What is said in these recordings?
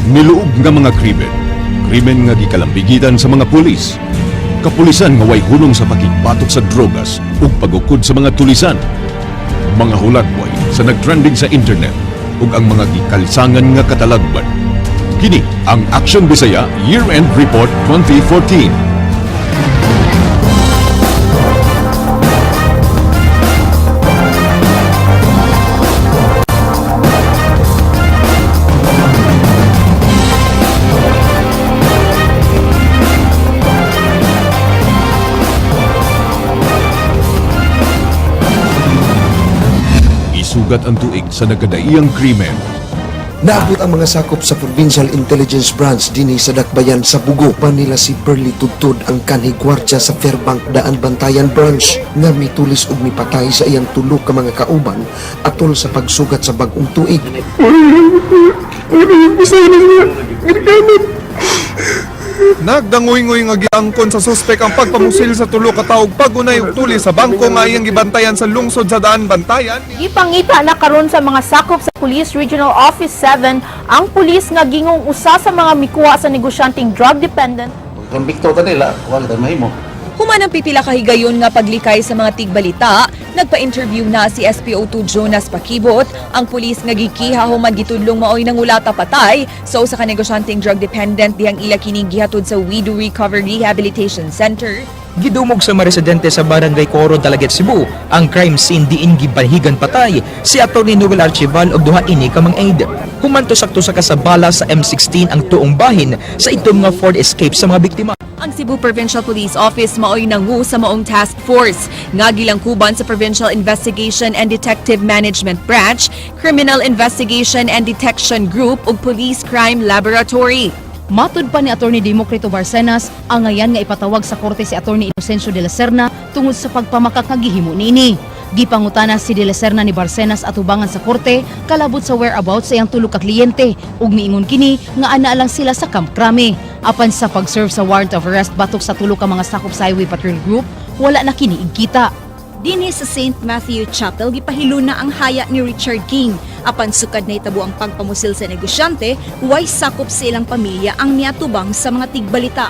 Niluog nga mga krimen. Krimen nga gikalambigitan sa mga pulis. Kapulisan nga way hulong sa pakigbatok sa drogas ug pagukod sa mga tulisan. Mga hulagway sa nagtrending sa internet ug ang mga gikalsangan nga katalagban. Kini ang Action Bisaya Year-End Report 2014. Isugat ang tuig sa nagkadaiyang krimen. Naabot ang mga sakop sa Provincial Intelligence Branch dinhi sa Dakbayan sa Bugo. Manila si Perly Tudtod ang kanhi gwardiya sa Fairbank Daan Bantayan Branch nga mitulis ug mipatay sa iyang tulo ka mga kauban atol sa pagsugat sa bag-ong tuig. Nagdangoy-ngoy nga giangkon sa suspek ang pagpamusil sa tulo ka taog pagunay og tuli sa bangko nga iyang gibantayan sa lungsod sa Daan Bantayan. Gipangita na karon sa mga sakop sa Police Regional Office 7 ang pulis nga gingong usa sa mga mikuha sa negosyanteng drug dependent. Konbikto ka nila, wala tayo mahimo. Human ang pipila ka higayon nga paglikay sa mga tigbalita, nagpa-interview na si SPO2 Jonas Pakibot, ang pulis nga gikiha human gitudlong maoy nangulata patay sa usa ka negosyanteng drug dependent dihang ila kini gihatod sa We Do Recover Rehabilitation Center. Gidumog sa mga residente sa Barangay Coro, Dalaget, Cebu, ang crime scene diin gibanhigan patay si Atty. Noel Archival og duha ini ka mga aid. Humanto sakto sa kasabala sa M16 ang tuong bahin sa itom nga Ford Escape sa mga biktima. Ang Cebu Provincial Police Office maoy nangu sa maong task force nga gilangkuban sa Provincial Investigation and Detective Management Branch, Criminal Investigation and Detection Group ug Police Crime Laboratory. Matud pa ni Atty. Democrito Barcenas ang ngayan nga ipatawag sa korte si Atty. Inocencio de la Serna tungod sa pagpamakak nga gihimo niini. Gipangutana si de la Serna ni Barcenas atubangan sa korte kalabot sa whereabouts sa iyang tulo ka kliyente ug miingon kini nga ana lang sila sa Camp Crame. Apan sa pag-serve sa warrant of arrest batok sa tulo ka mga sakop sa Highway Patrol Group, wala na kini igkita. Dinhi sa St. Matthew Chapel gipahilo na ang haya ni Richard King. Apan sukad na itabo ang pagpamusil sa negosyante, way sakop sa ilang pamilya ang niatubang sa mga tigbalita.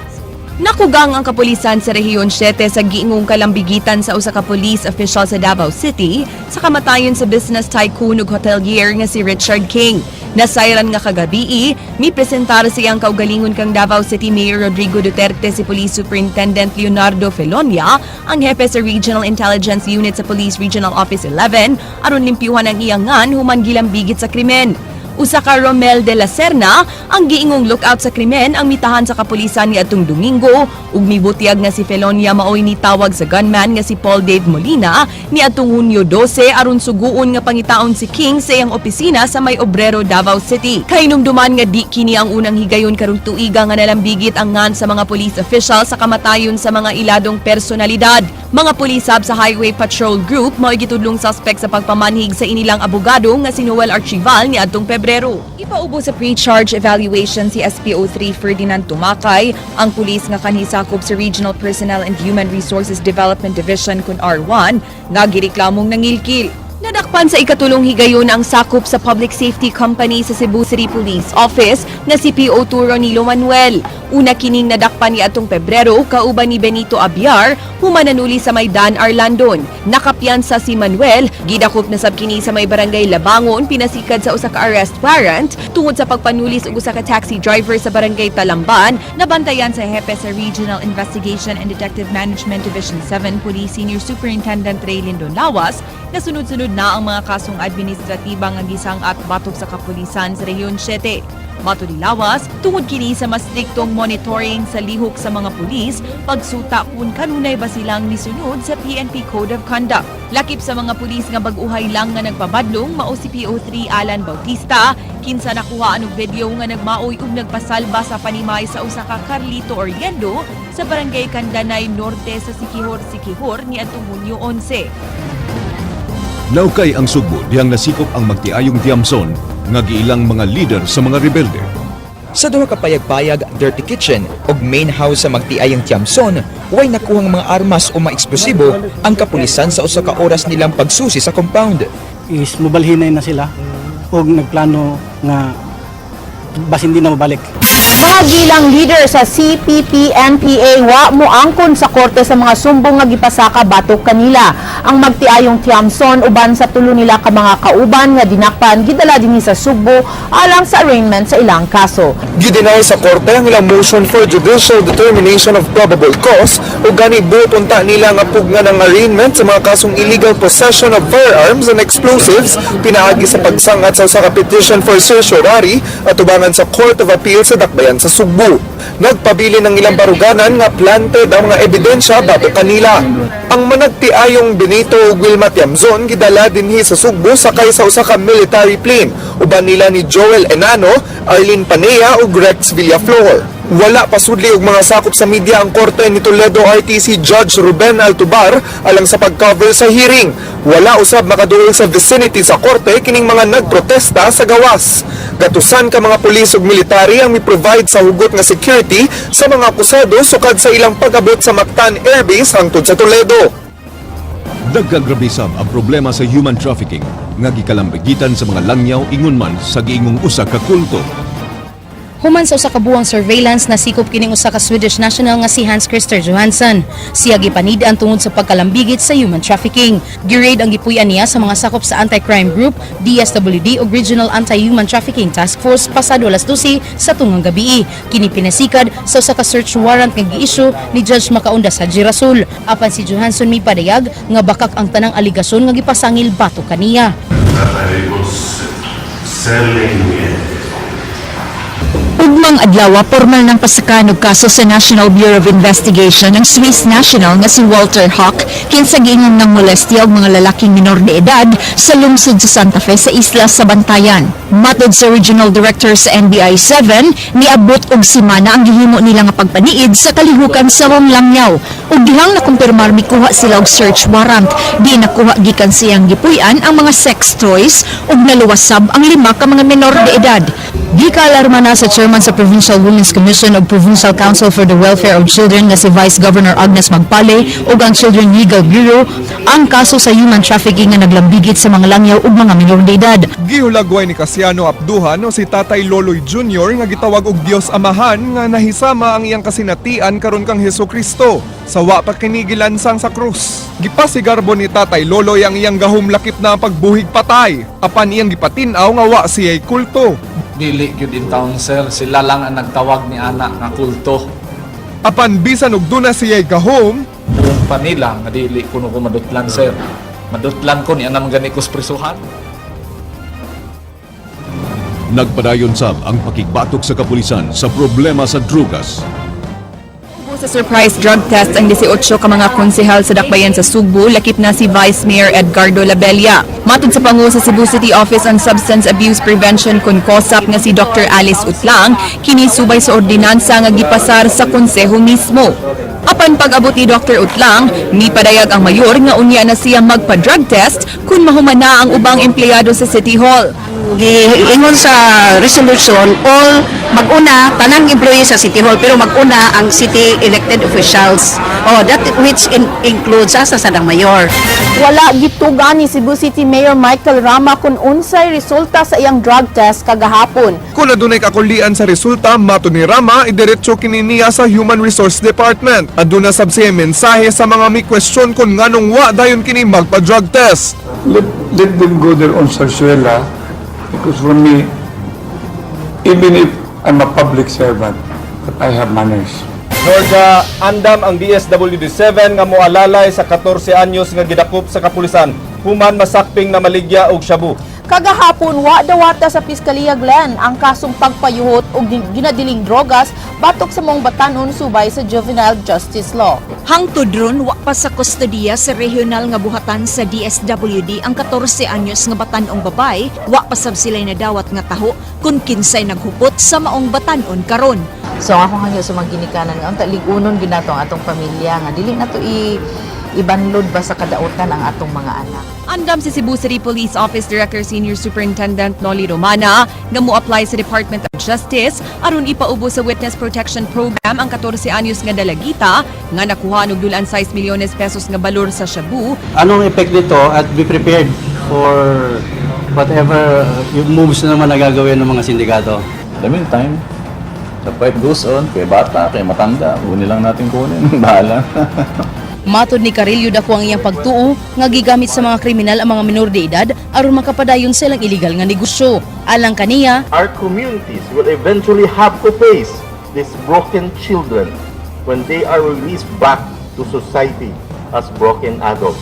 Nakugang ang kapulisan sa Rehiyon 7 sa giingong kalambigitan sa usa ka police official sa Davao City sa kamatayon sa business tycoon ug hotelier nga si Richard King. Nasayran nga kagabi, mi presentar siyang kaugalingon kang Davao City Mayor Rodrigo Duterte si Police Superintendent Leonardo Felonia, ang hepe sa Regional Intelligence Unit sa Police Regional Office 11, aron limpyuhan ang iyangan human gilambigit sa krimen. Usa ka Romel de la Serna ang giingong lookout sa krimen ang mitahan sa kapulisan ni atong Domingo ug mibutiag nga si Felonia maoy nitawag sa gunman nga si Paul Dave Molina ni atong Hunyo 12 aron suguon nga pangitaon si King sa iyang opisina sa May Obrero, Davao City. Kahinumduman nga di kini ang unang higayon karong tuiga nga nalambigit ang ngan sa mga police official sa kamatayon sa mga iladong personalidad. Mga pulisab sa Highway Patrol Group maoy gitudlong suspect sa pagpamanhig sa inilang abogado nga si Noel Archival ni adtong Pebrero. Ipaubo sa pre-charge evaluation si SPO3 Ferdinand Tumakay, ang pulis nga kanhi sakop sa Regional Personnel and Human Resources Development Division kun R1 nga gireklamong nangilkil. Nadakpan sa ikatulong higayon ang sakop sa Public Safety Company sa Cebu City Police Office na si PO2 Ronilo Manuel. Una kining nadakpan ni atong Pebrero kauban ni Benito Abiar humananuli sa Maydan, Arlandon. Nakapiyansa si Manuel, gidakop na sab kini sa may barangay Labangon, pinasikad sa usa ka arrest warrant tungod sa pagpanulis og usa ka taxi driver sa barangay Talamban na bantayan sa hepe sa Regional Investigation and Detective Management Division 7 Police Senior Superintendent Ray Lindon Lawas na sunod-sunod na ang mga kasong administratiba nga gisangat batok sa kapulisan sa Rehiyon 7. Mato ni Lawas, tungod kini sa mas striktong monitoring sa lihok sa mga pulis, pagsuta kung kanunay ba silang nisunod sa PNP Code of Conduct. Lakip sa mga pulis nga bag-uhay lang nga nagpabadlong, mao si PO3 Alan Bautista, kinsa nakuha anong video nga nagmaoy ug nagpasalba sa panimay sa usa ka Carlito Oriendo sa Barangay Candanay Norte sa Sikihor ni atong Hunyo 11. Naukay ang Sugbo dihang nasikop ang magtiayong Tiamson nga giilang mga leader sa mga rebelde. Sa duha ka payag-payag, dirty kitchen ug main house sa magtiayang Tiamson, way nakuhang mga armas o mga eksplosibo ang kapulisan sa usa ka oras nilang pagsusi sa compound. Is mobalhinay na sila og nagplano nga bas hindi na mabalik. Mga gilang leader sa CPP-NPA wa mo angkon sa korte sa mga sumbong nga gipasaka batok kanila. Ang magtiayong Tiamson uban sa tulo nila ka mga kauban nga dinakpan gidala dinhi sa Subo alang sa arraignment sa ilang kaso. Gidinay sa korte ang ilang motion for judicial determination of probable cause ug gani butunta nila nga pugna ng arraignment sa mga kasong illegal possession of firearms and explosives pinaagi sa pagsangat sa usa ka petition for certiorari at tubangan sa Court of Appeal sa Dakbayan sa Sugbo. Nagpabili ng ilang baruganan nga planted ang mga ebidensya batok kanila. Ang managtiayong Benito ug Wilma Tiamzon gidala dinhi sa Sugbo sakay sa usa ka military plane uban nila ni Joel Enano, Arlene Panea ug Rex Villaflor. Wala pasudli og mga sakop sa media ang korte ni Toledo RTC Judge Ruben Altubar alang sa pag-cover sa hearing. Wala usab makaduol sa vicinity sa korte kining mga nagprotesta sa gawas. Gatusan ka mga pulis ug military ang mi-provide sa hugot nga security sa mga akusado sukad sa ilang pag-abot sa Mactan Air Base hangtod sa Toledo. Dagkag grabe sab ang problema sa human trafficking nga gikalambigitan sa mga langyaw ingon man sa giingong usa ka kulto. Human sa usa ka buwang surveillance na sikop kining usa ka Swedish national nga si Hans Christer Johansson. Siya gipanid-an tungod sa pagkalambigit sa human trafficking. Girade ang gipuy-an niya sa mga sakop sa Anti-Crime Group, DSWD ug Regional Anti-Human Trafficking Task Force pasado alas 12 sa tungang gabi. Kini pinasikad sa usa ka search warrant nga gi-issue ni Judge Macaunda sa Girasol. Apan si Johansson mi padayag nga bakak ang tanang aligasyon nga gipasangil batok kaniya. Ugmang adlaw, formal ng pasakanog kaso sa National Bureau of Investigation ng Swiss national nga si Walter Hawk kinsa giingong ng molestya og mga lalaking minor de edad sa lungsod sa Santa Fe sa isla sa Bantayan. Matod sa Regional Director sa NBI 7, niabot og semana ang gihimo nila nga pagpaniid sa kalihukan sa Langyaw. Ug dihang nakumpirmar mikuha sila og search warrant, di nakuha gikan siyang gipuy-an ang mga sex toys ug naluwasab ang 5 ka mga minor de edad. Gikaalarma na sa chairman sa Provincial Women's Commission ug Provincial Council for the Welfare of Children nga si Vice Governor Agnes Magpale ug ang Children Legal Bureau ang kaso sa human trafficking nga naglambigit sa mga langyaw ug mga minor de edad. Gihulagway ni Casiano Abduhan o si Tatay Loloy Jr. nga gitawag og Dios Amahan nga nahisama ang iyang kasinatian karon kang Hesukristo sa wa pa kini gilansang sa krus. Gipasigarbo ni Tatay Loloy ang iyang gahumlakip na pagbuhig patay apan iyang gipatin-aw nga wa siya'y kulto. Dili gyud in town sir, sila lang ang nagtawag ni anak nga kulto. Apan bisan og duna siya'y gahom, Kung pa nila nga dili kuno ko madutlan sir. Madutlan ko ni anam gani ko prisuhan. Nagpadayon sab ang pakigbatok sa kapulisan sa problema sa drugas. Sa surprise drug test ang 18 ka mga konsehal sa Dakbayan sa Sugbo, lakip na si Vice Mayor Edgardo Labella. Matod sa pangu sa Cebu City Office on Substance Abuse Prevention kun COSAP nga si Dr. Alice Utlang, kini subay sa ordinansa nga gipasar sa konseho mismo. Apan pag-abot ni Dr. Utlang, ni padayag ang mayor nga unya na siya magpa-drug test kung mahuman na ang ubang empleyado sa City Hall. Giingon sa resolution, all mag-una tanang employees sa City Hall pero mag-una ang city elected officials. That which includes sa sadang mayor. Wala gitugan ni Cebu City Mayor Michael Rama kung unsay resulta sa iyang drug test kagahapon. kung adunay kakulian sa resulta, mato ni Rama, idiretso kini niya sa Human Resource Department. Aduna sab siya mensahe sa mga may question kung nganong wa dayon kini magpa-drug test. Let them go their own sarsuela, because for me, even if I'm a public servant, but I have manners. Georgia, andam ang DSWD-7 nga moalalay sa 14 anyos nga gidakop sa kapulisan human masakping na maligya og shabu. Kagahapon, wa dawata sa Piskalya Glen ang kasong pagpayuhot o ginadiling drogas batok sa mong batanon subay sa Juvenile Justice Law. Hangtod ron, wa pa sa kustodiya sa regional nga buhatan sa DSWD ang 14 anyos nga batanong babay, wa pa sab sila'y nadawat nga taho kung kinsay naghupot sa maong batanon karon. So ako hangyo sa mga ginikanan nga unta ligunon ginato ang atong pamilya nga dili nato ibanlod ba sa kadautan ang atong mga anak. Andam si Cebu City Police Office Director Senior Superintendent Noli Romana nga mo-apply sa Department of Justice aron ipaubo sa Witness Protection Program ang 14 anyos nga dalagita nga nakuha og dulan 6 milyones pesos nga balor sa shabu. Anong effect nito at be prepared for whatever moves na naman nagagawin ng mga sindikato? The meantime, the fight goes on, kay bata, kay matanda, huni lang natin kunin, bahala. Matod ni Carillo dako ang iyang pagtuo nga gigamit sa mga kriminal ang mga minor de edad aron makapadayon sa ilang illegal nga negosyo. Alang kaniya, our communities will eventually have to face these broken children when they are released back to society as broken adults.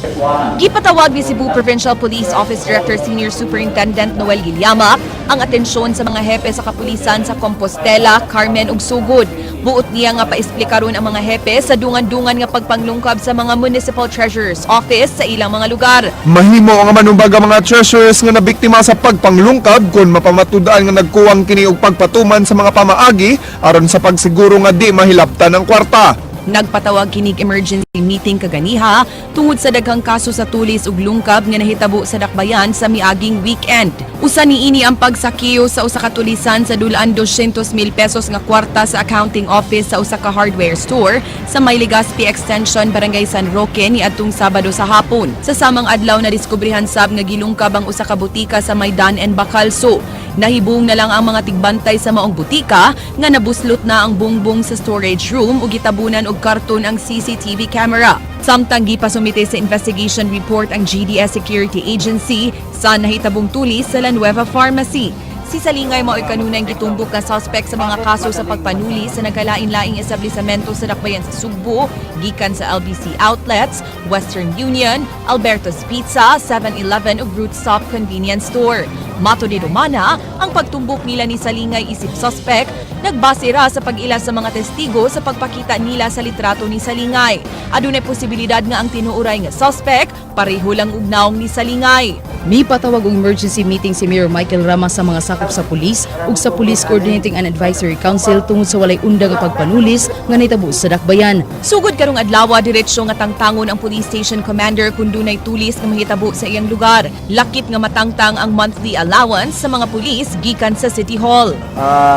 Gipatawag ni Cebu Provincial Police Office Director Senior Superintendent Noel Guillama ang atensyon sa mga hepe sa kapulisan sa Compostela, Carmen ug Sugod. Buot niya nga paesplikaron ang mga hepe sa dungan-dungan nga pagpanglungkab sa mga Municipal Treasurer's Office sa ilang mga lugar. Mahimo ang manumbag ang mga treasurers nga nabiktima sa pagpanglungkab kung mapamatud-an nga nagkuwang kini og pagpatuman sa mga pamaagi aron sa pagsiguro nga di mahilabtan ang kwarta. Nagpatawag kinig emergency meeting kaganiha tungod sa daghang kaso sa tulis ug lungkab nga nahitabo sa Dakbayan sa miaging weekend. Usa niini ang pagsakiyo sa usa ka tulisan sa dulaan 200,000 pesos nga kwarta sa accounting office sa usa ka hardware store sa May Legazpi Extension, Barangay San Roque niadtong Sabado sa hapon. Sa samang adlaw na diskubrihan sab nga gilungkab ang usa ka butika sa Maydan and Bacalso. Nahibong na lang ang mga tigbantay sa maong butika nga nabuslot na ang bungbong sa storage room ug gitabunan og karton ang CCTV camera. Samtang gipasumite sa investigation report ang GDS Security Agency sa nahitabong tulis sa La Nueva Pharmacy. Si Salingay mao'y kanunay gitumbok nga suspect sa mga kaso sa pagpanuli sa nagkalain-laing establisamento sa Dakbayan sa Sugbo, gikan sa LBC Outlets, Western Union, Alberto's Pizza, 7-Eleven ug Rootstop Convenience Store. Mato ni Romana, ang pagtumbok nila ni Salingay isip suspect, nagbase ra sa pag-ila sa mga testigo sa pagpakita nila sa litrato ni Salingay. Adunay posibilidad nga ang tinuuray nga suspect pareho lang ug naong ni Salingay. May patawag og emergency meeting si Mayor Michael Rama sa mga sakop sa pulis ug sa Police Coordinating and Advisory Council tungod sa walay undang nga pagpanulis nga nahitabo sa Dakbayan. Sugod karong adlaw diretsyo nga tangtangon ang police station commander kung dunay tulis nga mahitabo sa iyang lugar. Lakip nga matangtang ang monthly allowance sa mga pulis gikan sa City Hall.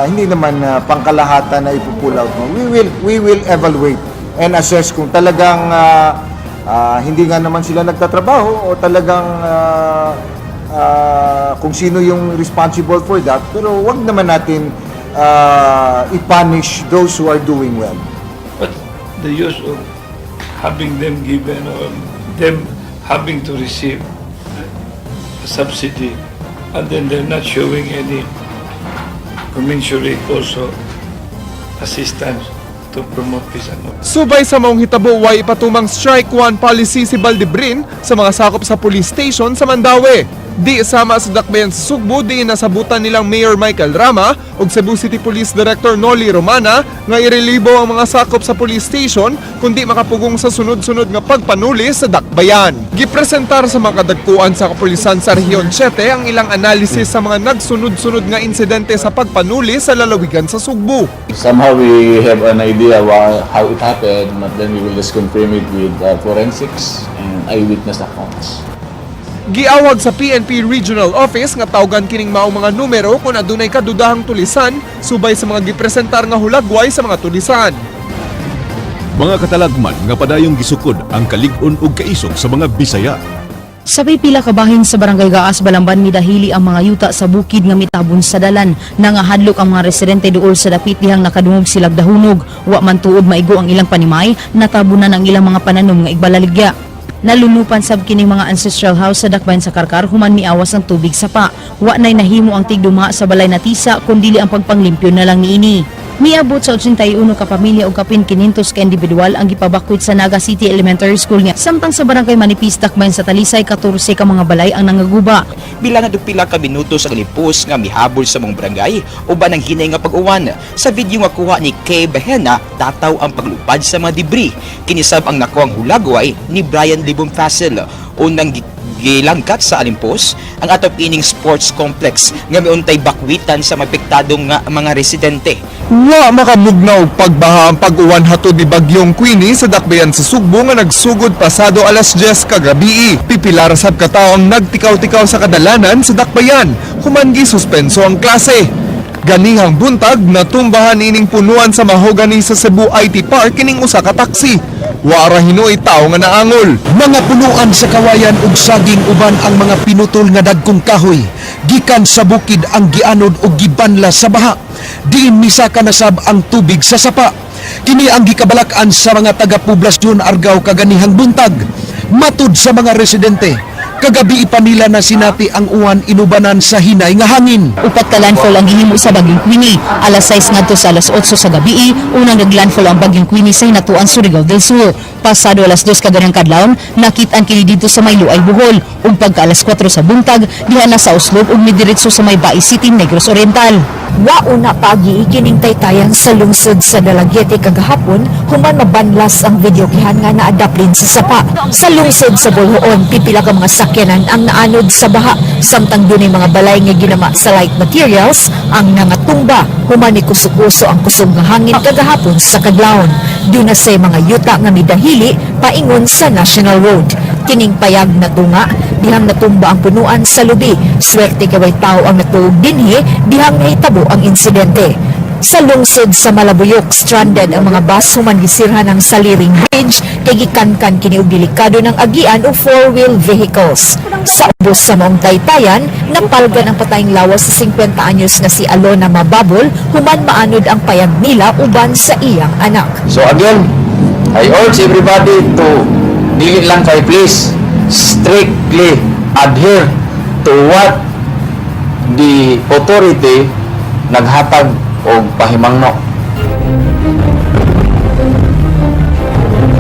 Hindi naman pangkalahatan na ipupull out mo. We will evaluate and assess kung talagang hindi nga naman sila nagtatrabaho o talagang kung sino yung responsible for that, pero wag naman natin i-punish those who are doing well. But the use of having them given or them having to receive a subsidy and then they're not showing any commensurate also assistance to promote peace and order. Subay sa maong hitabo way ipatumang strike one policy si Baldebrin sa mga sakop sa police station sa Mandaue. Di sama sa Dakbayan sa Sugbo, di nasabutan nilang Mayor Michael Rama ug Cebu City Police Director Noli Romana nga irelibo ang mga sakop sa police station kundi makapugong sa sunod-sunod nga pagpanuli sa Dakbayan. Gipresentar sa mga kadagkuan sa kapulisan sa Rehiyon 7 ang ilang analisis sa mga nagsunod-sunod nga insidente sa pagpanuli sa lalawigan sa Sugbo. Somehow we have an idea how it happened, but then we will just confirm it with forensics and eyewitness accounts. Giawag sa PNP Regional Office nga tawgan kining maong mga numero kung adunay kadudahang tulisan subay sa mga gipresentar nga hulagway sa mga tulisan. Mga katalagman nga padayong gisukod ang kalig-on ug kaisog sa mga Bisaya. Sabay pila ka bahin sa Barangay Gaas, Balamban midahili ang mga yuta sa bukid nga mitabon sa dalan. Nangahadlok ang mga residente duol sa dapit dihang nakadungog silag dahunog. Wa man tuod maigo ang ilang panimay, natabunan ang ilang mga pananom nga igbalalagya. Nalunupan sab kining mga ancestral house sa Dakbayan sa Karkar human miawas ang tubig sa pa. Wa nay nahimo ang tigduma sa balay na tisa kundi ang pagpanglimpyo na lang niini. Miabot sa 81 ka pamilya o kapin 500 ka individual ang gipabakwit sa Naga City Elementary School nga. Samtang sa Barangay Manipis, Dakbayan sa Talisay, 14 ka mga balay ang nangaguba. Bilang na pila ka minuto sa kalipos nga mihabol sa mong barangay uban ang hinay nga pag-uwan. Sa video nga kuha ni Kay Behena, tataw ang paglupad sa mga debris. Kinisab ang nakuang hulagway ni Brian Libon Fassel. Unang gilangkat sa Alimpos ang atop ining sports complex nga miuntay bakwitan sa mapektadong nga mga residente. Wa makabugnaw pagbaha ang pag-uwan hatod ni Bagyong Queenie sa Dakbayan sa Sugbo nga nagsugod pasado alas 10 kagabi. Pipila ra sab ka tawo ang nagtikaw-tikaw sa kadalanan sa Dakbayan human gisuspenso ang klase. Ganihang buntag natumbahan ining punuan sa mahogani sa Cebu IT Park kining usa ka taxi. Wara hinoy tawo nga naangol. Mga punuan sa kawayan ug saging uban ang mga pinutol nga dagkong kahoy. Gikan sa bukid ang gianod ug gibanla sa baha. Diin misaka nasab ang tubig sa sapa. Kini ang gikabalak-an sa mga taga-poblasyon Argao kaganihang buntag. Matud sa mga residente, kagabi pa nila na sinati ang uwan inubanan sa hinay nga hangin. Upat ka landfall ang gihimo sa Bagyong Queenie. Alas 6 ngadto sa alas 8 sa gabi, unang naglandfall ang Bagyong Queenie sa hinatuan Surigao del Sur. Pasado alas 2 kaganang kadlawon, nakit-an kini dito sa may Luay, Bohol. Ug pagka alas 4 sa buntag, diha na sa Uslob ug midiretso sa may Bai City, Negros Oriental. Wauna pagi ikining taytayan sa lungsod sa Dalagyete kagahapon human mabanlas ang videokihan nga naadaplin sa sapa. Sa lungsod sa Bolhoon, pipila ka mga sakyanan ang naanod sa baha samtang dunay mga balay nga ginama sa light materials ang nangatumba human ni kusukuso ang kusog nga hangin kagahapon sa kadlawon. Duna say mga yuta nga midahili paingon sa National Road. Kining payag na tunga dihang natumba ang punuan sa lubi. Swerte kaway tao ang natuog dinhi dihang nahitabo ang insidente. Sa lungsod sa Malabuyok, stranded ang mga bus human gisirhan ng Saliring Bridge kay gikankan kini og delikado ng agian o four-wheel vehicles. Sa ubos sa maong taytayan, napalgan ang patayng lawas sa 50 anyos nga si Alona Mababol human maanod ang payag nila uban sa iyang anak. So again, I urge everybody to dili lang kay please strictly adhere to what the authority naghatag og pahimangno.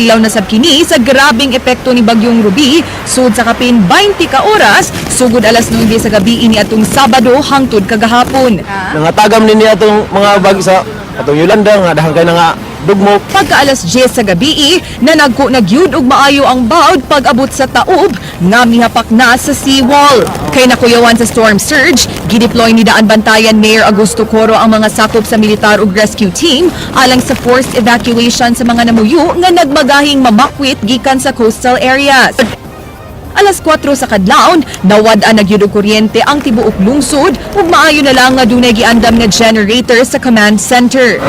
Ilaw na sab kini sa grabing epekto ni Bagyong Ruby sud sa kapin 20 ka oras sugod alas 9 sa gabi ini atong Sabado hangtod kagahapon. Nangatagam nini atong mga bag sa atong Yolanda nga dahang kay nga dugmo. Pagka alas 10 sa gabi na nagyud og maayo ang bawd pag-abot sa taob nga mihapak na sa seawall. Kay nakuyawan sa storm surge, gideploy ni Daan Bantayan Mayor Augusto Coro ang mga sakop sa militar ug rescue team alang sa forced evacuation sa mga namuyo nga nagmagahing mamakwit gikan sa coastal areas. Alas 4 sa kadlawon, nawad-an nagyud og kuryente ang tibuok lungsod ug maayo na lang nga dunay giandam nga generator sa command center.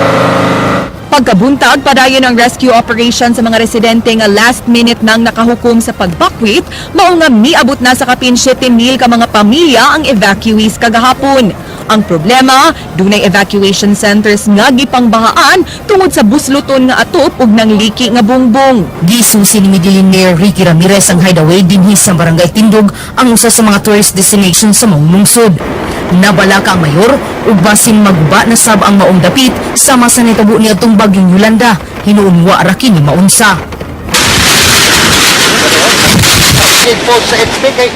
Pagkabuntag, padayon ang rescue operation sa mga residente nga last minute nang nakahukom sa pagbakwit, mao nga miabot na sa kapin 7,000 ka mga pamilya ang evacuees kagahapon. Ang problema, dunay evacuation centers nga gipangbahaan tungod sa busluton nga atop ug nang liki nga bungbong. Gisusi ni Medellin Mayor Ricky Ramirez ang hideaway dinhi sa Barangay Tindog ang usa sa mga tourist destination sa maong lungsod. Nabalaka ang mayor ug basin maguba na sab ang maong dapit sama sa nitabo ni atong Bagyong Yolanda, hinuon wa ra kini maunsa.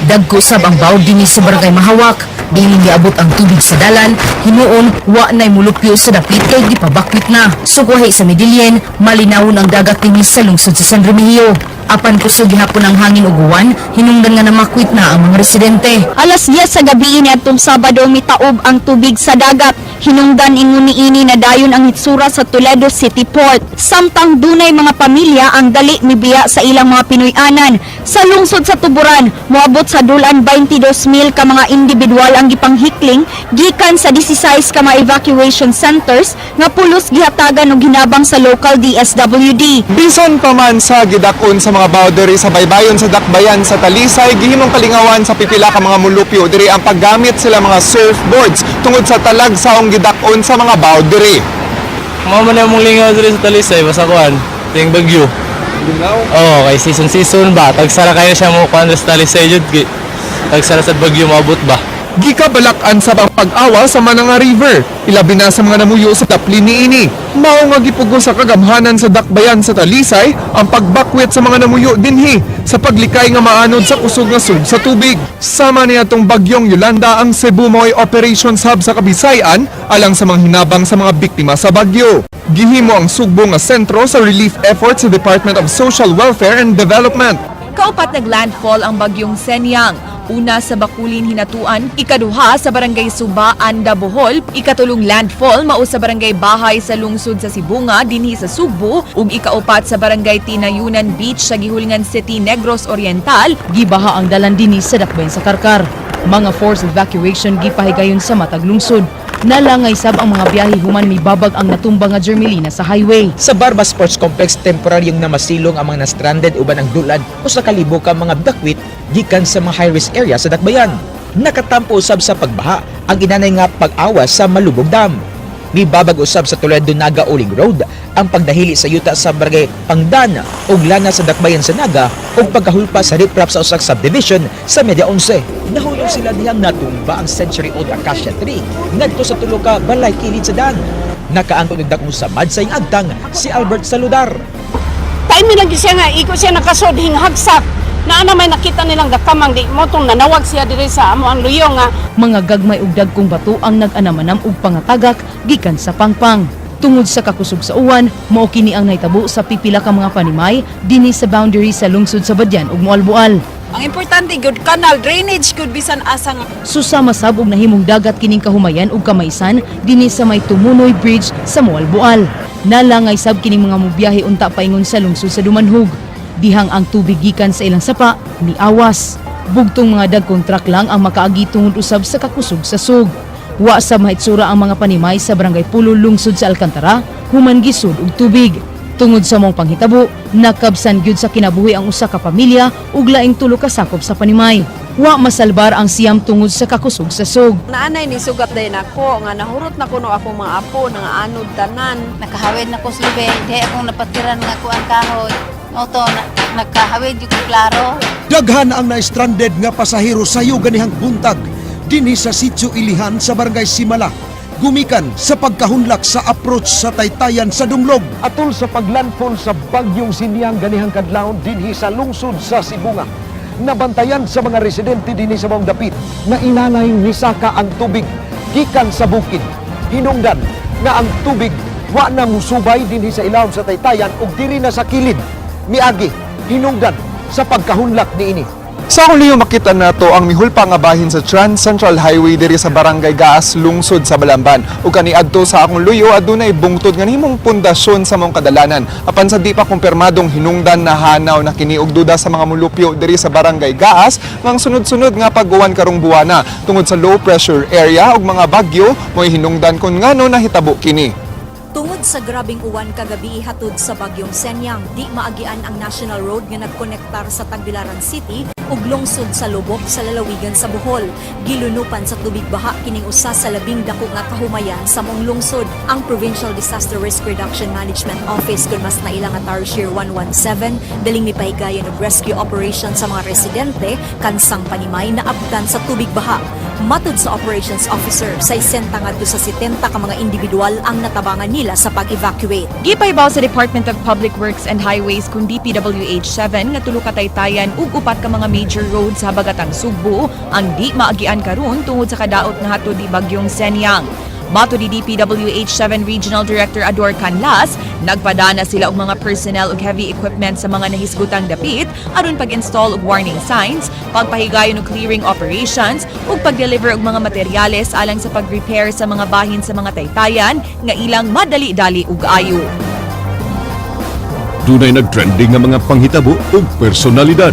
Dagko sab ang bawd dinhi sa Barangay Mahawak. Dili niabot ang tubig sa dalan, hinuon wa nay mulupyo sa dapit kay gipabakwit na. Sukuhay sa Medellin, malinawon ang dagat dinhi sa lungsod sa San Remigio. Apan kusog gihapon ang hangin ug uwan, hinungdan nga namakwit na ang mga residente. Alas 10 sa gabi ni atong Sabado mitaob ang tubig sa dagat. Hinungdan ingon niini na dayon ang hitsura sa Toledo City Port. Samtang dunay mga pamilya ang dali mibiya sa ilang mga Pinoy-anan. Sa lungsod sa Tuburan, moabot sa dulan 22,000 ka mga individual ang gipanghikling gikan sa 16 ka mga evacuation centers nga pulos gihatagan og hinabang sa local DSWD. Bison pa man sa gidakon sa mga boundary sa baybayon sa Dakbayan sa Talisay, gihimong kalingawan sa pipila ka mga mulupyo diri ang paggamit sila mga surfboards tungod sa talag saong gidakon sa mga boundary. Mao man mong lingaw diri sa Talisay basta kuan, ting bagyo. Oo, kay season ba, tagsara kayo siya mo kuan sa Talisay jud kay tagsara sa bagyo maabot ba. Gikabalakan sa pag-awa sa Mananga River, ilabi na sa mga namuyo sa daplin niini. Mao nga gipugo sa kagamhanan sa Dakbayan sa Talisay ang pagbakwit sa mga namuyo dinhi sa paglikay nga maanod sa kusog nga sug sa tubig. Sama niya atong Bagyong Yolanda ang Cebu Moy Operations Hub sa Kabisayan alang sa mga hinabang sa mga biktima sa bagyo. Gihimo ang sugbo nga sentro sa relief efforts sa Department of Social Welfare and Development. Kaupat naglandfall ang Bagyong Senyang. Una sa Bakulin Hinatuan, ikaduha sa Barangay Suba, Anda, Bohol, ikatulong landfall mao sa Barangay Bahay sa lungsod sa Sibunga dinhi sa Sugbo ug ikaupat sa Barangay Tinayunan Beach sa Gihulingan City, Negros Oriental. Gibaha ang dalan dinhi sa Dakbayan sa Karkar. Mga forced evacuation gipahigayon sa matag lungsod. Nalangay sab ang mga biyahe human mibabag ang natumba nga Germelina sa highway. Sa Barba Sports Complex, temporaryong namasilong ang mga na-stranded uban ang dulad o sa kalibo ka mga dakwit gikan sa mga high-risk area sa Dakbayan. Nakatampo usab sa pagbaha ang inanay nga pag-awas sa Malubog Dam. Mibabag usab sa Toledo Naga Uling Road ang pagdahili sa yuta sa barangay Pangdan ug lana sa Dakbayan sa Naga ug pagkahulpa sa riprap sa usak subdivision sa Media 11. Nahulog sila diyang natumba ang century-old acacia tree ngadto sa tulo ka balay kilid sa dan. Nakaangkon og dakong samad sa agtang si Albert Saludar. Time lagi siya nga iko siya nakasod hinghagsak. Na may nakita nilang dakamang di motong nanawag siya diri sa amo ang luyo nga Mga gagmay ug dagkong bato ang nag-anamanam og pangatagak gikan sa pangpang. Tungod sa kakusog sa uwan, mao kini ang nahitabo sa pipila ka mga panimay dinhi sa boundary sa lungsod sa Badyan ug Moalboal. ang importante good canal drainage good bisan asa nga Susama sab og nahimong dagat kining kahumayan ug kamaysan dinhi sa may Tumunoy Bridge sa Moalboal. Nalangay sab kining mga mobiyahe unta paingon sa lungsod sa Dumanhog. Dihang ang tubig gikan sa ilang sapa niawas. Bugtong mga dagkong truck lang ang makaagi tungod usab sa kakusog sa sug. Wa sa mahitsura ang mga panimay sa barangay Pulo lungsod sa Alcantara human gisud og tubig. Tungod sa mong panghitabo, nakabsan gyud sa kinabuhi ang usa ka pamilya ug laing tulo ka sakop sa panimay. Wa masalbar ang siyam tungod sa kakusog sa sug. naanay ni sugat day nako nga nahurot na kuno ako mga apo nga anod tanan Nakahawid na ko slibe, di akong napatiran nga kuan kahoy. Oto, nakahawid yung klaro. Daghan ang na-stranded nga pasahero sayo ganihang buntag dinhi sa Sitio Ilihan sa barangay Simala. Gumikan sa pagkahunlak sa approach sa Taytayan sa Dumlog. Atol sa paglandfall sa bagyong Siniang ganihang kadlawon dinhi sa lungsod sa Sibunga. Nabantayan sa mga residente dinhi sa Mong Dapit na inanay nisaka ang tubig gikan sa bukid. Hinungdan nga ang tubig wa na musubay dinhi sa ilawom sa Taytayan ug diri na sa kilid. Miagi hinungdan sa pagkahunlak niini. Sa akong liyo makita na to ang mihulpa nga bahin sa Trans Central Highway diri sa Barangay Gaas, lungsod sa Balamban. Ug kaniadto sa akong luyo adunay bungtod nga himong pundasyon sa mong kadalanan. Apan sa di pa kumpirmadong hinungdan na hanaw na kini og duda sa mga mulupyo diri sa Barangay Gaas ngang sunod-sunod nga pag-uwan karong buwana tungod sa low pressure area ug mga bagyo mo'y hinungdan kun ngano nahitabo kini. Tungod sa grabing uwan kagabi hatod sa bagyong Senyang, di maagian ang National Road nga nagkonektar sa Tagbilaran City ug lungsod sa Lubok sa lalawigan sa Bohol. Gilunupan sa tubig baha kining usa sa labing dako nga kahumayan sa mong lungsod. Ang Provincial Disaster Risk Reduction Management Office kun mas naila nga Tarsier 117 daling mipahigayon og rescue operation sa mga residente kansang panimay na abtan sa tubig baha. Matod sa operations officer, 60 ngadto sa 70 ka mga individual ang natabangan nila sa pag-evacuate. Gipaybaw sa Department of Public Works and Highways kung DPWH 7 nga tulo ka Taytayan ug upat ka mga major roads sa habagatang Sugbo ang di maagian karon tungod sa kadaot nga hatod di bagyong Senyang. Mato di DPWH 7 Regional Director Ador Canlas, nagpadana sila og mga personnel ug heavy equipment sa mga nahisgutang dapit aron pag-install og warning signs, pagpahigayon og clearing operations ug pag-deliver og mga materyales alang sa pag-repair sa mga bahin sa mga Taytayan nga ilang madali-dali ug ayo. Dunay nagtrending nga mga panghitabo ug personalidad.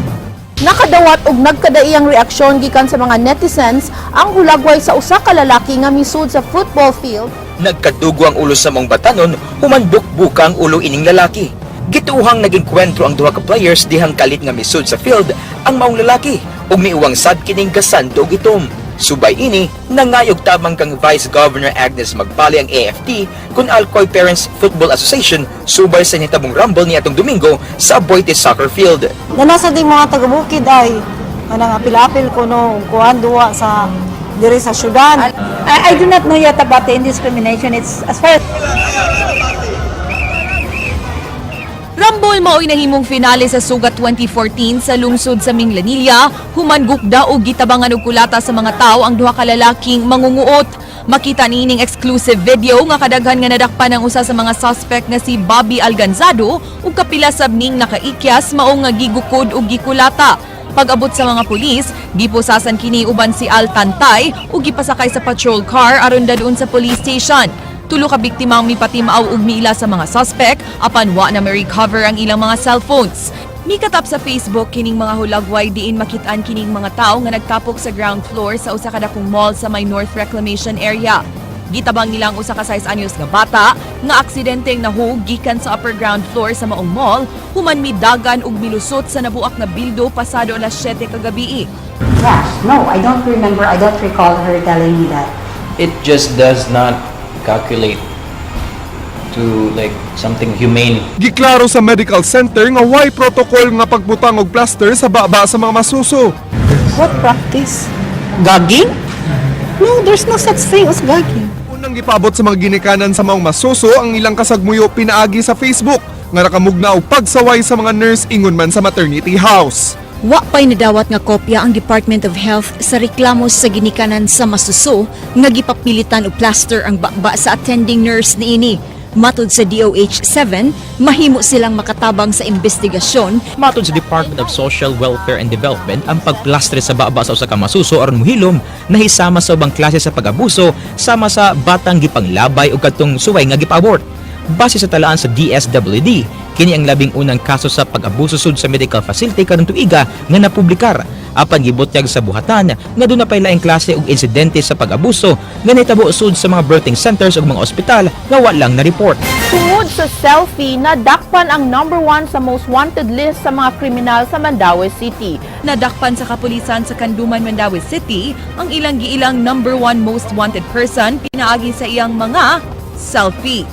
Nakadawat og nagkadaiyang reaksyon gikan sa mga netizens ang hulagway sa usa ka lalaki nga misud sa football field. Nagkadugo ang ulo sa mong batanon, humandok-buka ang ulo ining lalaki. Gituhang naging kwentro ang duha ka players dihang kalit nga misud sa field ang maong lalaki ug miuwang sad kining gasanto og itom. Subay ini, nangayog tabang kang Vice Governor Agnes Magpali ang AFT kun Alcoy Parents Football Association subay sa nitabong rumble niya atong Domingo sa Aboite Soccer Field. Nasa ding mga taga-bukid ay kanang apil-apil ko no kuan duwa sa diri sa syudad. I do not know yet about the indiscrimination. It's as far as Rumble mao'y nahimong finale sa Sugat 2014 sa lungsod sa Minglanilla, human gukda o gitabangan og kulata sa mga tao ang duha ka lalaking mangunguot. Makita niining exclusive video nga kadaghan nga nadakpan ang usa sa mga suspect nga si Bobby Alganzado ug kapila sab ning nakaikyas mao nga gigukod ug gikulata. Pag-abot sa mga pulis, gipusasan kini uban si Al Tantay ug gipasakay sa patrol car aron dadun sa police station. Tulo ka biktima ang mipatimaaw ug miila sa mga suspect apan wa na ma-recover ang ilang mga cellphones. Mikatap sa Facebook kining mga hulagway diin makitaan kining mga tao nga nagtapok sa ground floor sa usa ka dakong mall sa may North Reclamation area. Gitabang nila ang usa ka 6 anyos nga bata nga aksidenteng nahug gikan sa upper ground floor sa maong mall human midagan ug milusot sa nabuak nga bildo pasado alas 7 kagabi. Gosh, no, I don't remember. I don't recall her telling me that. It just does not calculate to like something humane. Giklaro sa medical center nga why protocol nga pagbutang og plaster sa baba sa mga masuso. What practice? Gagging? No, there's no such thing as gagging. Unang gipabot sa mga ginikanan sa maong masuso ang ilang kasagmuyo pinaagi sa Facebook nga nakamugna og pagsaway sa mga nurse ingon man sa maternity house. Wa pay nadawat nga kopya ang Department of Health sa reklamo sa ginikanan sa masuso nga gipapilitan og plaster ang bakba sa attending nurse niini. Matod sa DOH-7, mahimo silang makatabang sa investigasyon. Matod sa Department of Social Welfare and Development, ang pagplastre sa baba sa usa ka masuso aron muhilom nahisama sa ubang klase sa pag-abuso sama sa batang gipanglabay o katong suway nga gipabort. Base sa talaan sa DSWD, kini ang labing unang kaso sa pag-abuso sud sa medical facility karong tuiga nga napublikar. Apan gibutyag sa buhatan nga doon na pay laing klase og insidente sa pag-abuso nga nahitabo sud sa mga birthing centers ug mga ospital nga walang na-report. Tungod sa selfie, nadakpan ang number 1 sa most wanted list sa mga kriminal sa Mandaue City. Nadakpan sa kapulisan sa Kanduman, Mandaue City ang ilang giilang number 1 most wanted person pinaagi sa iyang mga selfie.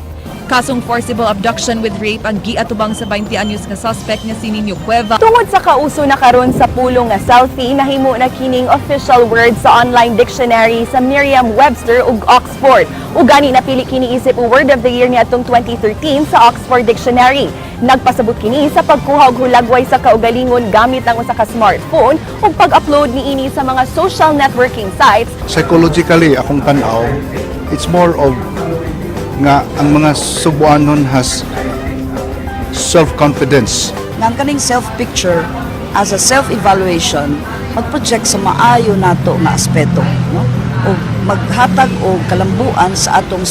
Kasong forcible abduction with rape ang giatubang sa 20 anyos nga suspect nga si Nino Cueva. Tungod sa kauso na karon sa pulong nga selfie, nahimo na kining official word sa online dictionary sa Merriam-Webster ug Oxford. Ug gani napili kini isip o word of the year niadtong 2013 sa Oxford Dictionary. Nagpasabot kini sa pagkuha og hulagway sa kaugalingon gamit ang usa ka smartphone ug pag-upload niini sa mga social networking sites. Psychologically, akong tanaw, it's more of nga ang mga subuanon has self-confidence. Nang kaning self-picture as a self-evaluation, mag-project sa maayo nato nga aspeto, no? O maghatag og kalambuan sa atong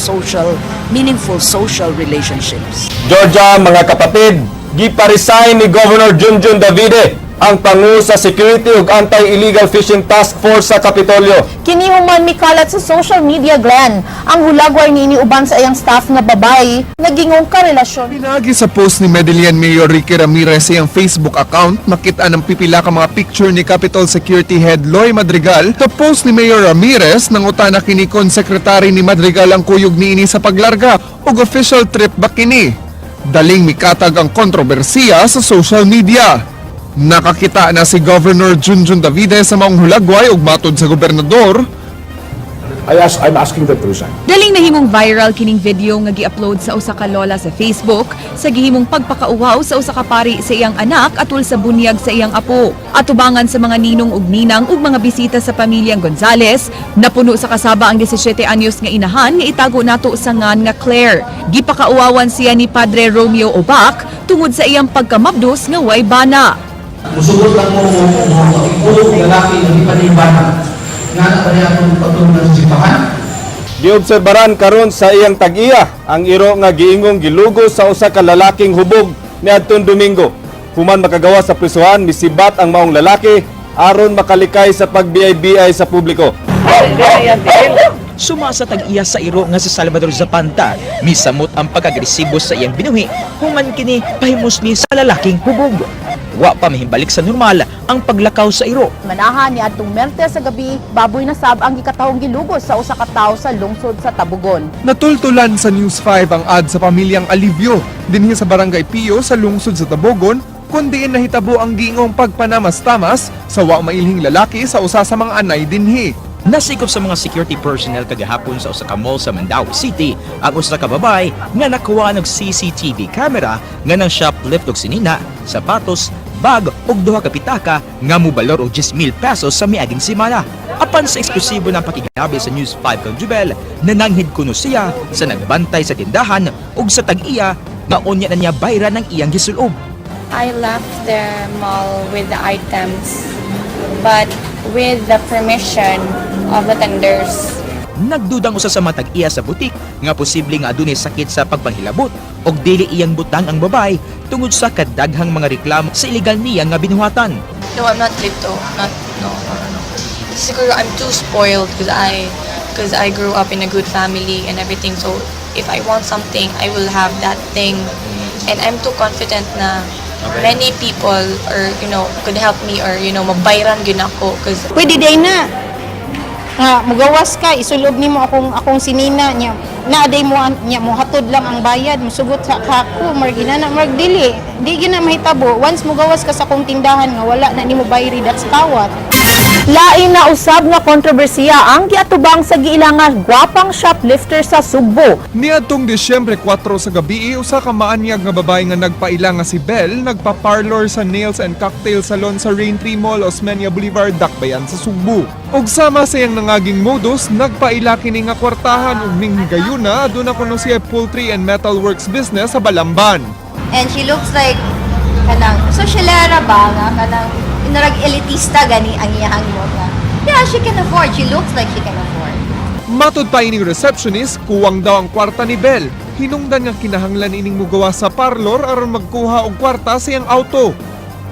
meaningful social relationships. Georgia, mga kapatid, gipa-resign ni Governor Junjun Davide ang pangu sa Security ug Anti-Illegal Fishing Task Force sa Kapitolyo. Kini human mikalat sa social media, Glenn. Ang hulagway niini uban sa iyang staff nga babay nagingong karelasyon. Pinagi sa post ni Medellin Mayor Ricky Ramirez sa iyang Facebook account, makita ng pipila ka mga picture ni Capitol Security Head Loy Madrigal. Sa post ni Mayor Ramirez, nangutana kini kon sekretary ni Madrigal ang kuyog niini sa paglarga ug official trip ba kini. Daling mikatag ang kontrobersiya sa social media. Nakakita na si Governor Junjun Davide sa maong hulagway ug matod sa gobernador. I'm asking them to resign. Daling nahimong viral kining video nga gi-upload sa usa ka lola sa Facebook sa gihimong pagpakauwaw sa usa ka pari sa iyang anak atol sa bunyag sa iyang apo. Atubangan sa mga ninong ug ninang ug mga bisita sa pamilyang Gonzales, napuno sa kasaba ang 17 anyos nga inahan nga itago nato sa ngan nga Claire. Gipakauwawan siya ni Padre Romeo Obac tungod sa iyang pagkamabdos nga way bana. Musugot lang mo kung lalaki na di panibana nga na pa niya itong patunan sa simbahan. Giobserbaran karon sa iyang tag-iya ang iro nga giingong gilugo sa usa ka lalaking hubog niadtong Domingo. Human makagawa sa prisuhan, misibat ang maong lalaki aron makalikay sa pagbiyay-biyay sa publiko. Suma sa tag-iya sa iro nga si Salvador Zapanta, misamot ang pag-agresibo sa iyang binuhi, human kini pahimusli sa lalaking hubog. Wa pa mahimbalik sa normal ang paglakaw sa iro. Manahan ni adtong Martes sa gabi, baboy na sab ang gikatahong gilugos sa usa ka tawo sa lungsod sa Tabugon. Natultulan sa News 5 ang ad sa pamilyang Alivio dinhi sa Barangay Pio sa lungsod sa Tabugon, kundi nahitabo ang giingong pagpanamas-tamas sa wa mailhing lalaki sa usa sa mga anay dinhi. Nasikop sa mga security personnel kagahapon sa usa ka mall sa Mandaue City ang usa ka babay nga nakuha ng CCTV camera nga nang shoplift og sinina, sapatos, bag ug duha ka pitaka nga mobalor og 10,000 pesos sa miaging semana. Apan sa eksklusibo ng pakiginabi sa News 5 kang Jubel, nananghid kuno siya sa nagbantay sa tindahan ug sa tag-iya nga unya na niya bayran ng iyang gisulob. I left the mall with the items, but with the permission of the tenders. Nagdudang usa sa matag-iya sa butik nga posible nga adunay sakit sa pagpanghilabot og dili iyang butang ang babay tungod sa kadaghang mga reklamo sa illegal niya nga binuhatan. No, I'm not lipto. No. Siguro I'm too spoiled because I because I grew up in a good family and everything. So if I want something, I will have that thing. And I'm too confident na many people could help me or mabayran gyud ako because Pwede day na. Nga mugawas ka isulob nimo akong sinina niya. Naaday mo niya mo hatod lang ang bayad, musugot sa ako, margina na margdili. Di gina mahitabo once mugawas ka sa akong tindahan nga wala na nimo bayri that's kawat. Lain na usab nga kontrobersiya ang giatubang sa giilangan gwapang shoplifter sa Sugbo. Niadtong Disyembre 4 sa gabi, usa ka maanyag nga babae nga nagpaila nga si Belle nagpa-parlor sa Nails and Cocktail Salon sa Raintree Mall, Osmeña Boulevard, Dakbayan sa Sugbo. Ug sama sa iyang nangaging modus, nagpaila kini nga kwartahan ug ning higayuna aduna kuno siya poultry and metalworks business sa Balamban. And she looks like kanang sosyalera ba nga kanang narag elitista gani ang iyang mo nga. Yeah, she can afford. She looks like she can afford. Matud pa ining receptionist, kuwang daw ang kwarta ni Belle. Hinungdan nga kinahanglan ining mugawa sa parlor aron magkuha og kwarta sa iyang auto.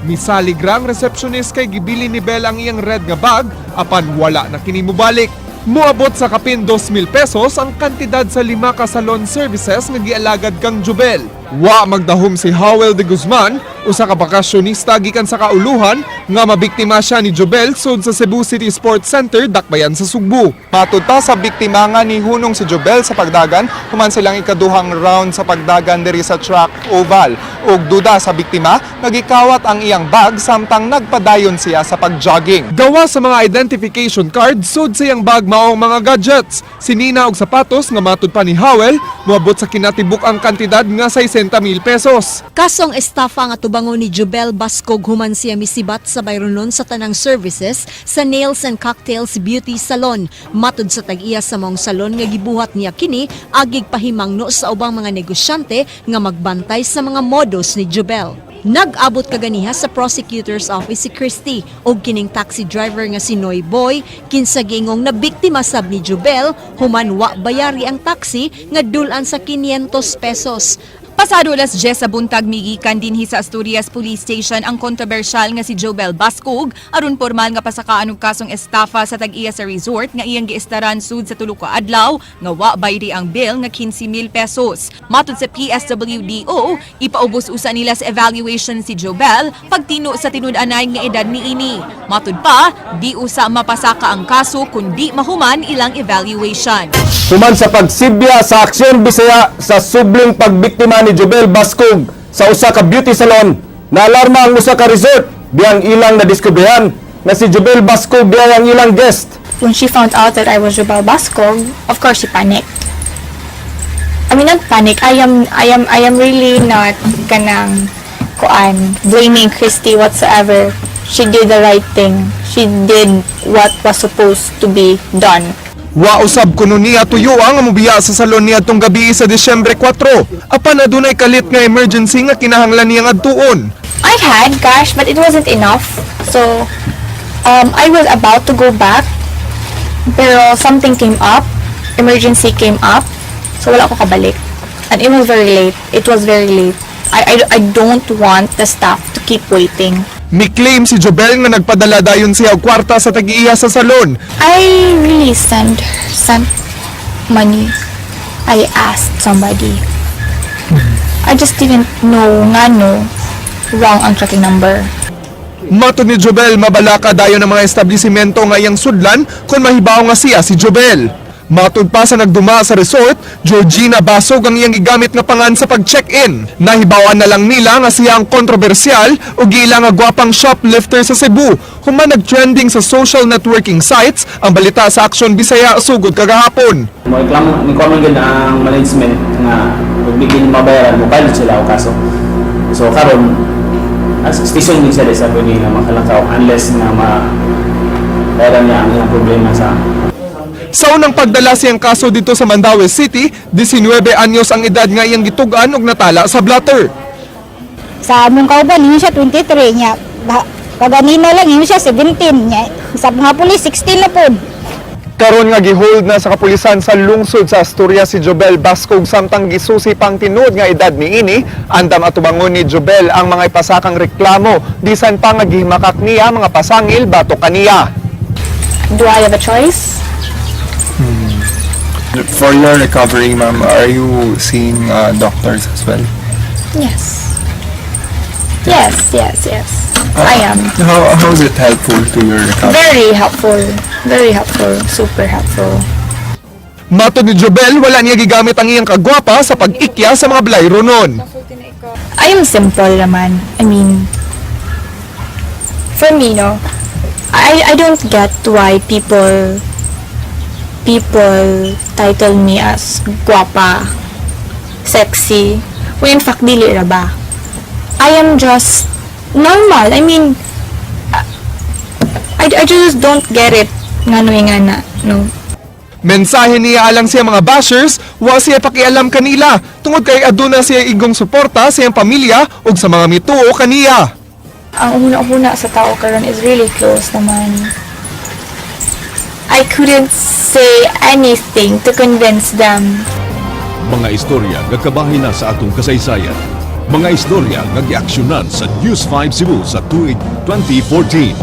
Misalig ra ang receptionist kay gibili ni Belle ang iyang red nga bag apan wala na kini mobalik. Muabot sa kapin 2,000 pesos ang kantidad sa 5 ka salon services nga gialagad kang Jubel. Wa magdahom si Howell de Guzman, usa ka bakasyonista gikan sa Kauluhan nga mabiktima siya ni Jubel sud sa Cebu City Sports Center, Dakbayan sa Sugbo. Matud pa sa biktima nga ni hunong si Jubel sa pagdagan, human silang ikaduhang round sa pagdagan diri sa track oval. Ug duda sa biktima, nagikawat ang iyang bag samtang nagpadayon siya sa pagjogging. Gawa sa mga identification card, sud sa iyang bag maong mga gadgets, sinina og sapatos nga matud pa ni Howell, moabot sa kinatibuk ang kantidad nga 60,000 pesos. Kasong estafa nga tubangon ni Jubel Bascog human siya misibat sa bayronon sa tanang services sa Nails and Cocktails Beauty Salon. Matud sa tag-iya sa mong salon nga gibuhat niya kini agig pahimangno sa ubang mga negosyante nga magbantay sa mga modos ni Jubel. Nag-abot kaganiha sa prosecutor's office si Christy o kining taxi driver nga si Noy Boy kinsa gingong na biktima sab ni Jubel human wa bayari ang taxi nga dulan sa 500 pesos. Pasado alas 10 sa buntag migikan dinhi sa Asturias Police Station ang kontrobersyal nga si Jobel Bascog aron formal nga pasakaan og kasong estafa sa tag-iya sa resort nga iyang giistaran sud sa tulo ka adlaw nga wa bayri ang bill nga 15,000 pesos. Matud sa PSWDO, ipaubos usa nila sa evaluation si Jobel pagtino sa tinud-anay nga edad niini. Matud pa, di usa mapasaka ang kaso kundi mahuman ilang evaluation. Human sa pagsibya sa aksyon Bisaya sa subling pagbiktima ni Jobel Bascog sa usa ka beauty salon, naalarma ang usa ka resort biyang ilang nadiskubrihan na si Jobel Bascog biyang ang ilang guest. When she found out that I was Jubel Bascog, of course she panicked. I mean, not panic. I am really not kanang blaming Christy whatsoever. She did the right thing. She did what was supposed to be done. Wa usab kuno niya tuyo ang mobiya sa salon niya tong gabi sa Disyembre 4. Apan adunay kalit nga emergency nga kinahanglan niyang adtuon. I had cash, but it wasn't enough. So, I was about to go back, pero something came up, emergency came up, so wala ako kabalik. And it was very late. It was very late. I don't want the staff to keep waiting. Mi-claim si Jobel nga nagpadala dayon siya og kwarta sa tag-iya sa salon. I really sent money. I asked somebody. I just didn't know wrong ang tracking number. Matud ni Jobel, mabalaka dayon ang mga establisimento nga iyang sudlan kung mahibaw nga siya si Jobel. Matud pa sa nagduma sa resort, Georgina Basog ang iyang gigamit nga pangan sa pag-check-in. Nahibawan na lang nila nga siya ang kontrobersyal o gila nga gwapang shoplifter sa Cebu. Human nag-trending sa social networking sites ang balita sa Aksyon Bisaya sugod kagahapon. Reklamo ni Common ang management nga magbigay ng mabayaran, mobile sila o kaso. So karon station din sila sa pwede nga makalakaw unless nga mabayaran niya ang iyang problema sa Sa unang pagdala siyang kaso dito sa Mandaue City, 19 anyos ang edad nga iyang gitugan og natala sa blatter. Sa among kauban, yun siya 23 niya. Kaganina lang, yun siya 17 niya. Sa mga pulis, 16 na po. Karon nga gihold na sa kapulisan sa lungsod sa Asturias si Jobel Bascog samtang gisusi pang tinud nga edad niini, andam atubangon ni Jobel ang mga ipasakang reklamo bisan pa nga gihimakak niya mga pasangil batok kaniya. Do I have a choice? For your recovery, ma'am, are you seeing doctors as well? Yes. Yes. I am. How is it helpful to your recovery? Very helpful, super helpful. Mato ni Jobel, wala niya gigamit ang iyang kagwapa sa pag-ikya sa mga blayro nun. I am simple naman. I mean, for me, no, I don't get why people title me as guwapa, sexy, when in fact dili ra ba. I am just normal. I mean, I just don't get it. Nga na, no. Mensahe niya alang siya mga bashers, wa siya pakialam kanila tungod kay aduna siya igong suporta sa iyang pamilya ug sa mga mituo kaniya. Ang una-una sa tao karon is really close naman. I couldn't say anything to convince them. Mga istorya gagkabahin na sa atong kasaysayan. Mga istorya gagiaksyonan sa News 5 Cebu sa tuig 2014.